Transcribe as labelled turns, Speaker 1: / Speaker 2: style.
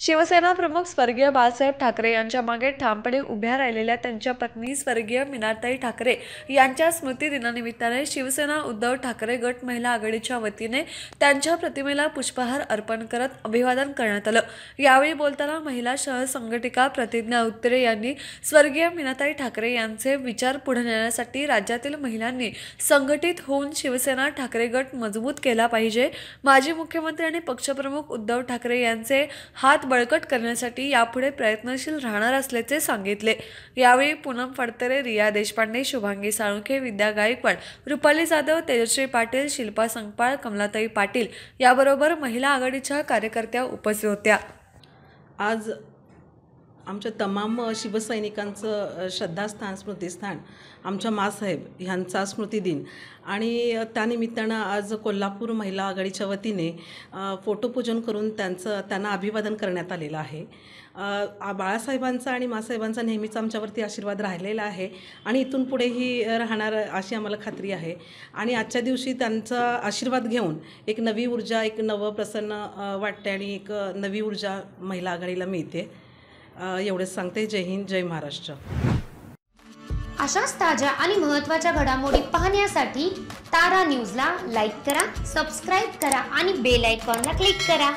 Speaker 1: शिवसेना प्रमुख स्वर्गीय बाळासाहेब ठाकरे यांच्या मागे ठामपणे उभ्या राहिलेल्या त्यांच्या पत्नी स्वर्गीय मीनाताई ठाकरे यांच्या स्मृतिदिनानिमित्ताने शिवसेना उद्धव ठाकरे गट महिला आघाडीच्या वतीने त्यांच्या प्रतिमेला पुष्पहार अर्पण करत अभिवादन करण्यात आलं। यावेळी बोलताना महिला सहसंघटिका प्रतिज्ञा उत्तरे यांनी स्वर्गीय मीनाताई ठाकरे यांचे विचार पुढे नेण्यासाठी राज्यातील महिलांनी संघटित होऊन शिवसेना ठाकरे गट मजबूत केला पाहिजे। माजी मुख्यमंत्री आणि पक्षप्रमुख उद्धव ठाकरे यांचे हात बळकट करण्यासाठी यापुढे प्रयत्नशील राहणार असल्याचे सांगितले। यावेळी पूनम फडतरे, रिया देशपांडे, शुभांगी साळुंखे, विद्या गायकवाड, रुपाली जाधव, तेजश्री पाटील, शिल्पा संगपाळ, कमलाताई पाटील याबरोबर महिला आघाडीच्या कार्यकर्त्या उपस्थित होत्या।
Speaker 2: आज आमच्या तमाम शिवसैनिकांचं श्रद्धास्थान, स्मृतिस्थान आमच्या मासाहेब ह्यांचा स्मृतिदिन आणि त्यानिमित्तानं आज कोल्हापूर महिला आघाडीच्या वतीने फोटोपूजन करून त्यांना अभिवादन करण्यात आलेलं आहे। बाळासाहेबांचा आणि मासाहेबांचा नेहमीच आमच्यावरती आशीर्वाद राहिलेला आहे आणि इथून पुढेही राहणार अशी आम्हाला खात्री आहे। आणि आजच्या दिवशी त्यांचा आशीर्वाद घेऊन एक नवी ऊर्जा, एक नवं प्रसन्न वाटते आणि एक नवी ऊर्जा महिला आघाडीला मिळते। एवढंच सांगते। जय हिंद, जय महाराष्ट्र।
Speaker 3: अशाच ताज्या आणि महत्त्वाच्या घडामोडी पाहण्यासाठी तारा न्यूजला लाईक करा, सबस्क्राईब करा आणि बेल आयकॉनला क्लिक करा।